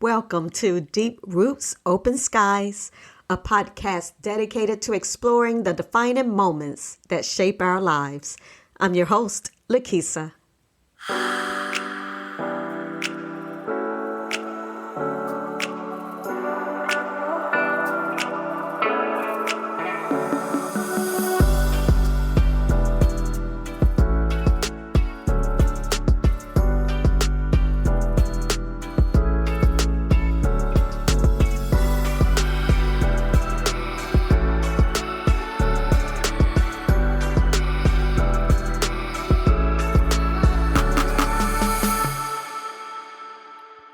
Welcome to Deep Roots, Open Skies, a podcast dedicated to exploring the defining moments that shape our lives. I'm your host, Lakisa.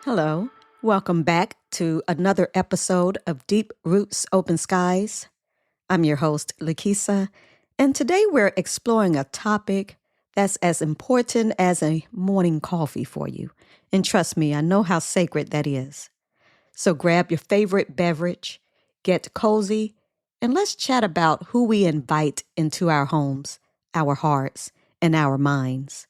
Hello, welcome back to another episode of Deep Roots, Open Skies. I'm your host, Lakisa, and today we're exploring a topic that's as important as a morning coffee for you. And trust me, I know how sacred that is. So grab your favorite beverage, get cozy, and let's chat about who we invite into our homes, our hearts, and our minds.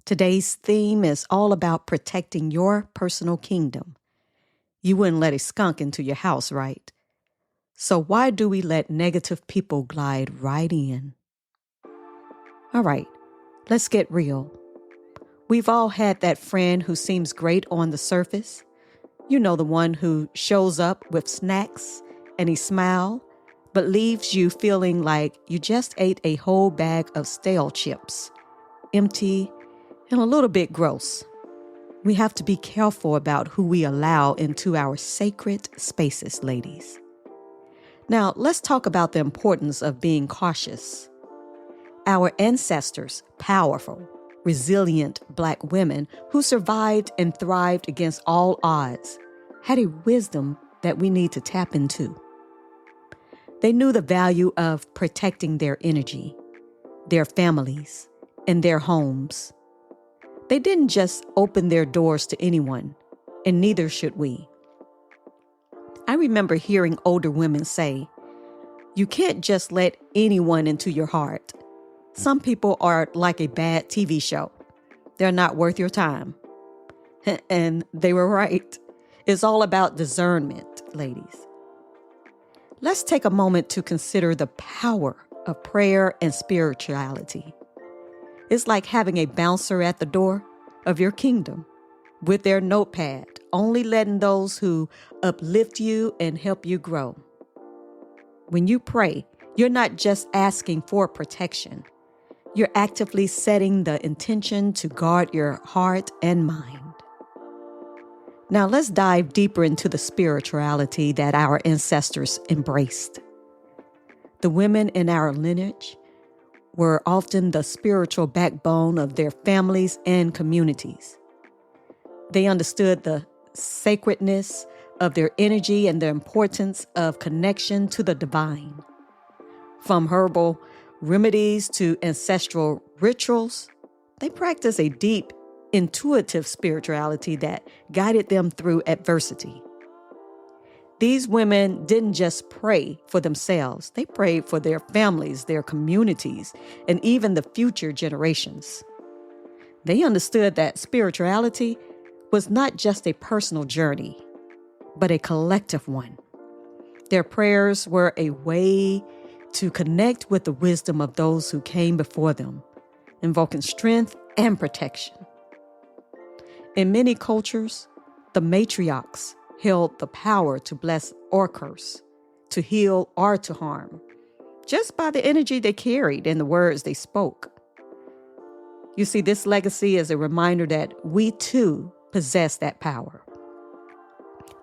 Today's theme is all about protecting your personal kingdom. You wouldn't let a skunk into your house, right? So why do we let negative people glide right in? All right, let's get real. We've all had that friend who seems great on the surface. You know, the one who shows up with snacks and a smile, but leaves you feeling like you just ate a whole bag of stale chips, empty and a little bit gross. We have to be careful about who we allow into our sacred spaces, ladies. Now, let's talk about the importance of being cautious. Our ancestors, powerful, resilient Black women who survived and thrived against all odds, had a wisdom that we need to tap into. They knew the value of protecting their energy, their families, and their homes. They didn't just open their doors to anyone, and neither should we. I remember hearing older women say, "You can't just let anyone into your heart. Some people are like a bad TV show. They're not worth your time." And they were right. It's all about discernment, ladies. Let's take a moment to consider the power of prayer and spirituality. It's like having a bouncer at the door of your kingdom with their notepad, only letting those who uplift you and help you grow. When you pray, you're not just asking for protection. You're actively setting the intention to guard your heart and mind. Now let's dive deeper into the spirituality that our ancestors embraced. The women in our lineage were often the spiritual backbone of their families and communities. They understood the sacredness of their energy and the importance of connection to the divine. From herbal remedies to ancestral rituals, they practiced a deep, intuitive spirituality that guided them through adversity. These women didn't just pray for themselves. They prayed for their families, their communities, and even the future generations. They understood that spirituality was not just a personal journey, but a collective one. Their prayers were a way to connect with the wisdom of those who came before them, invoking strength and protection. In many cultures, the matriarchs held the power to bless or curse, to heal or to harm, just by the energy they carried and the words they spoke. You see, this legacy is a reminder that we too possess that power.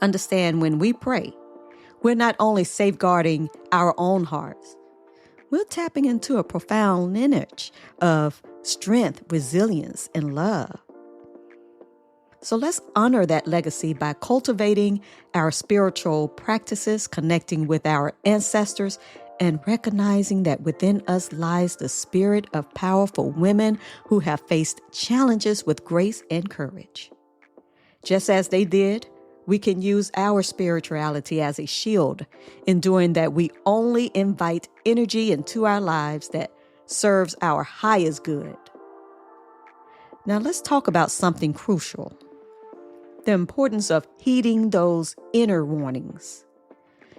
Understand, when we pray, we're not only safeguarding our own hearts, we're tapping into a profound lineage of strength, resilience, and love. So let's honor that legacy by cultivating our spiritual practices, connecting with our ancestors, and recognizing that within us lies the spirit of powerful women who have faced challenges with grace and courage. Just as they did, we can use our spirituality as a shield, ensuring that we only invite energy into our lives that serves our highest good. Now let's talk about something crucial. The importance of heeding those inner warnings.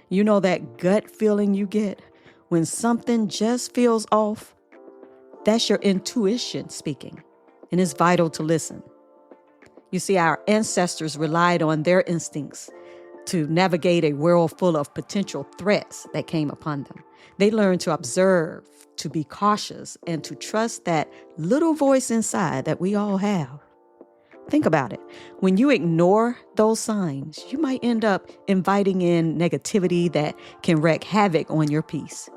You know that gut feeling you get when something just feels off? That's your intuition speaking, and it's vital to listen. You see, our ancestors relied on their instincts to navigate a world full of potential threats that came upon them. They learned to observe, to be cautious, and to trust that little voice inside that we all have. Think about it. When you ignore those signs, you might end up inviting in negativity that can wreak havoc on your peace.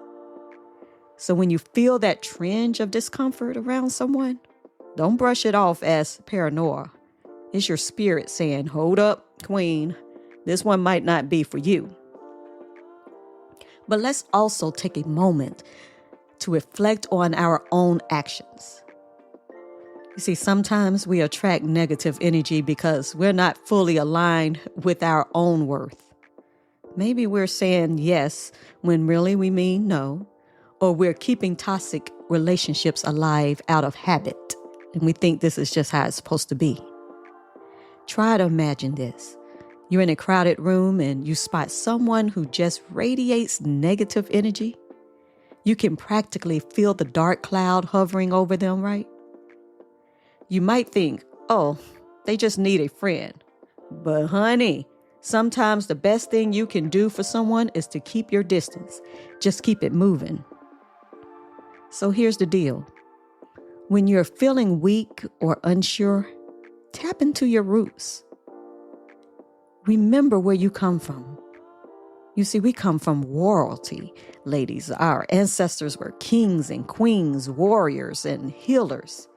So when you feel that twinge of discomfort around someone, don't brush it off as paranoia. It's your spirit saying, hold up, queen. This one might not be for you. But let's also take a moment to reflect on our own actions. You see, sometimes we attract negative energy because we're not fully aligned with our own worth. Maybe we're saying yes when really we mean no, or we're keeping toxic relationships alive out of habit, and we think this is just how it's supposed to be. Try to imagine this. You're in a crowded room and you spot someone who just radiates negative energy. You can practically feel the dark cloud hovering over them, right? You might think, oh, they just need a friend. But honey, sometimes the best thing you can do for someone is to keep your distance. Just keep it moving. So here's the deal. When you're feeling weak or unsure, tap into your roots. Remember where you come from. You see, we come from royalty, ladies. Our ancestors were kings and queens, warriors and healers.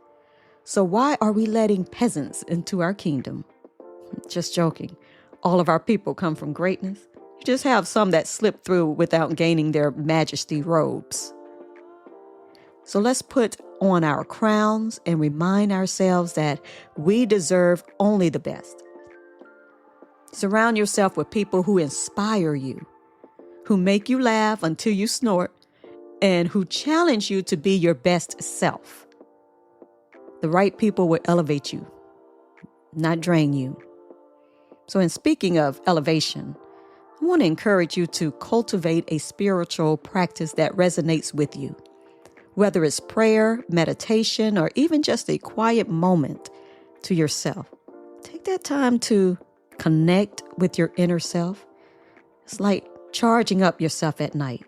So why are we letting peasants into our kingdom? Just joking. All of our people come from greatness. You just have some that slip through without gaining their majesty robes. So let's put on our crowns and remind ourselves that we deserve only the best. Surround yourself with people who inspire you, who make you laugh until you snort, and who challenge you to be your best self. The right people will elevate you, not drain you. So in speaking of elevation, I want to encourage you to cultivate a spiritual practice that resonates with you. Whether it's prayer, meditation, or even just a quiet moment to yourself. Take that time to connect with your inner self. It's like charging up yourself at night.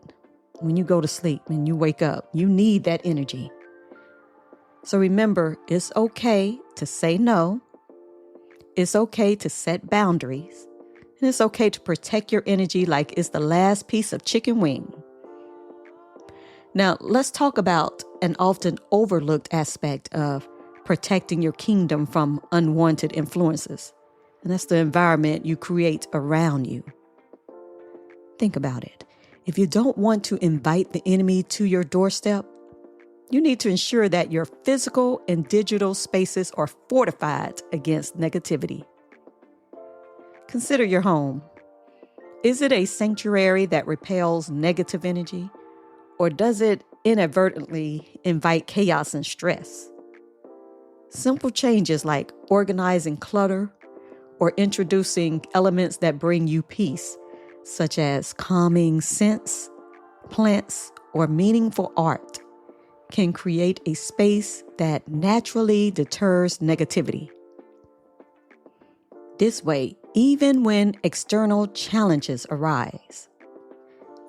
When you go to sleep and you wake up, you need that energy. So remember, it's okay to say no. It's okay to set boundaries. And it's okay to protect your energy like it's the last piece of chicken wing. Now, let's talk about an often overlooked aspect of protecting your kingdom from unwanted influences. And that's the environment you create around you. Think about it. If you don't want to invite the enemy to your doorstep, you need to ensure that your physical and digital spaces are fortified against negativity. Consider your home. Is it a sanctuary that repels negative energy? Or does it inadvertently invite chaos and stress? Simple changes like organizing clutter or introducing elements that bring you peace, such as calming scents, plants, or meaningful art, can create a space that naturally deters negativity. This way, even when external challenges arise,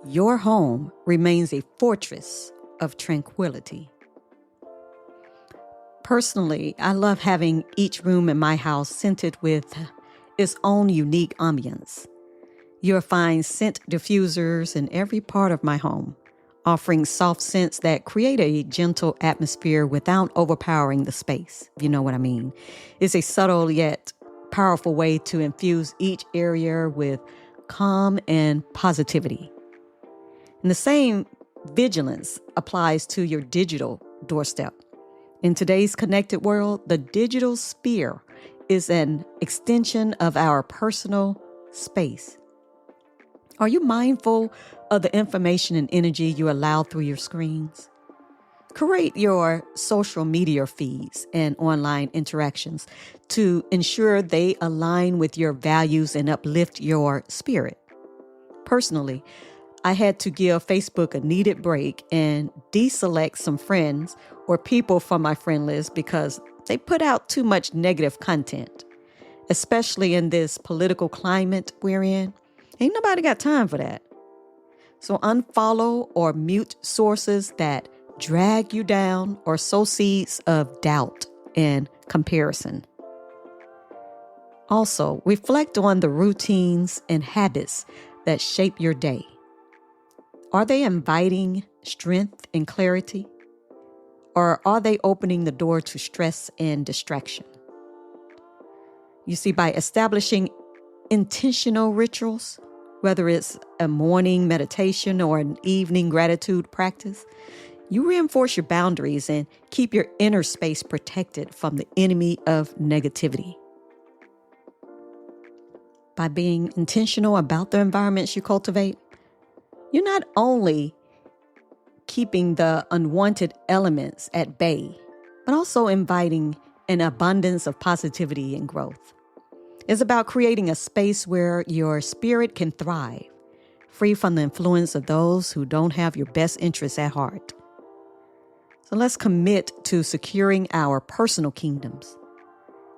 your home remains a fortress of tranquility. Personally, I love having each room in my house scented with its own unique ambience. You'll find scent diffusers in every part of my home, offering soft scents that create a gentle atmosphere without overpowering the space, if you know what I mean. It's a subtle yet powerful way to infuse each area with calm and positivity. And the same vigilance applies to your digital doorstep. In today's connected world, the digital sphere is an extension of our personal space. Are you mindful of the information and energy you allow through your screens? Curate your social media feeds and online interactions to ensure they align with your values and uplift your spirit. Personally, I had to give Facebook a needed break and deselect some friends or people from my friend list because they put out too much negative content, especially in this political climate we're in. Ain't nobody got time for that. So unfollow or mute sources that drag you down or sow seeds of doubt and comparison. Also, reflect on the routines and habits that shape your day. Are they inviting strength and clarity? Or are they opening the door to stress and distraction? You see, by establishing intentional rituals, whether it's a morning meditation or an evening gratitude practice, you reinforce your boundaries and keep your inner space protected from the enemy of negativity. By being intentional about the environments you cultivate, you're not only keeping the unwanted elements at bay, but also inviting an abundance of positivity and growth. It's about creating a space where your spirit can thrive, free from the influence of those who don't have your best interests at heart. So let's commit to securing our personal kingdoms,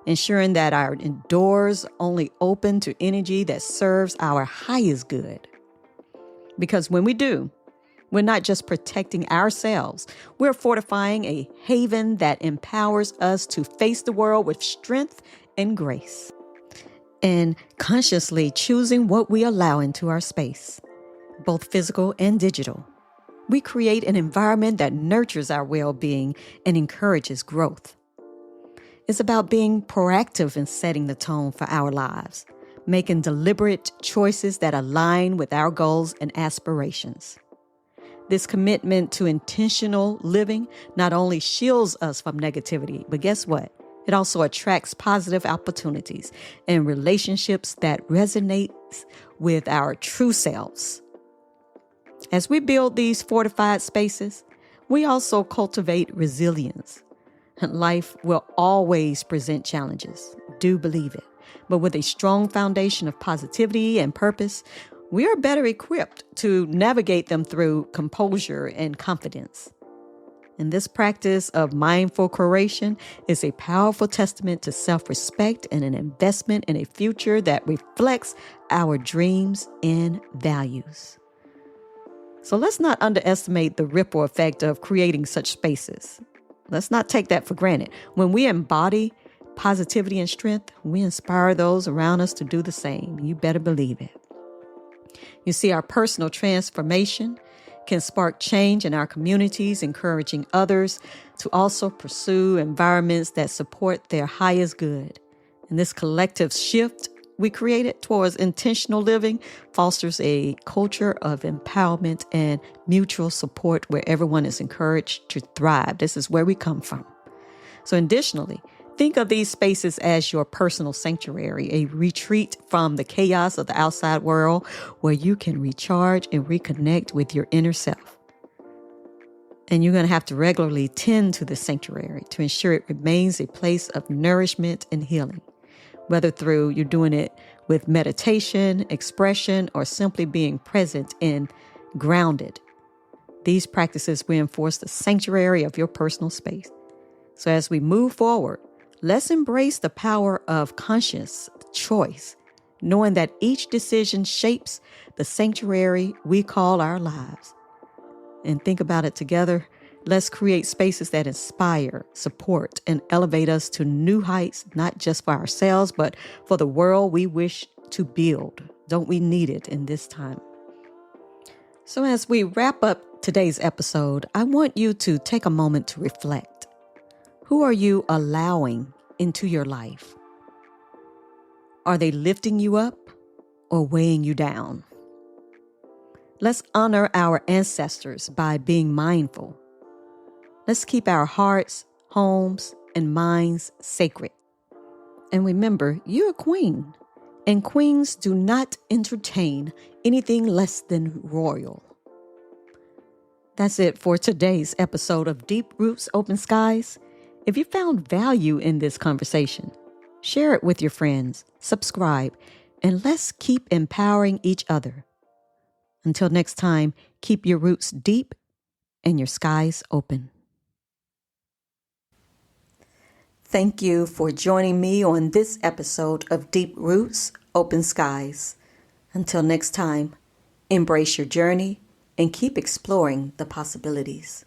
ensuring that our doors only open to energy that serves our highest good. Because when we do, we're not just protecting ourselves, we're fortifying a haven that empowers us to face the world with strength and grace. And consciously choosing what we allow into our space, both physical and digital, we create an environment that nurtures our well-being and encourages growth. It's about being proactive in setting the tone for our lives, making deliberate choices that align with our goals and aspirations. This commitment to intentional living not only shields us from negativity, but guess what? It also attracts positive opportunities and relationships that resonate with our true selves. As we build these fortified spaces, we also cultivate resilience. Life will always present challenges. Do believe it. But with a strong foundation of positivity and purpose, we are better equipped to navigate them through composure and confidence. And this practice of mindful curation is a powerful testament to self-respect and an investment in a future that reflects our dreams and values. So let's not underestimate the ripple effect of creating such spaces. Let's not take that for granted. When we embody positivity and strength, we inspire those around us to do the same. You better believe it. You see, our personal transformation can spark change in our communities, encouraging others to also pursue environments that support their highest good. And this collective shift we created towards intentional living fosters a culture of empowerment and mutual support where everyone is encouraged to thrive. This is where we come from. So additionally, think of these spaces as your personal sanctuary, a retreat from the chaos of the outside world where you can recharge and reconnect with your inner self. And you're going to have to regularly tend to the sanctuary to ensure it remains a place of nourishment and healing, whether through you're doing it with meditation, expression, or simply being present and grounded. These practices reinforce the sanctuary of your personal space. So as we move forward, let's embrace the power of conscious choice, knowing that each decision shapes the sanctuary we call our lives. And think about it together. Let's create spaces that inspire, support, and elevate us to new heights, not just for ourselves, but for the world we wish to build. Don't we need it in this time? So as we wrap up today's episode, I want you to take a moment to reflect. Who are you allowing into your life? Are they lifting you up or weighing you down? Let's honor our ancestors by being mindful. Let's keep our hearts, homes, and minds sacred. And remember, you're a queen, and queens do not entertain anything less than royal. That's it for today's episode of Deep Roots, Open Skies. If you found value in this conversation, share it with your friends, subscribe, and let's keep empowering each other. Until next time, keep your roots deep and your skies open. Thank you for joining me on this episode of Deep Roots, Open Skies. Until next time, embrace your journey and keep exploring the possibilities.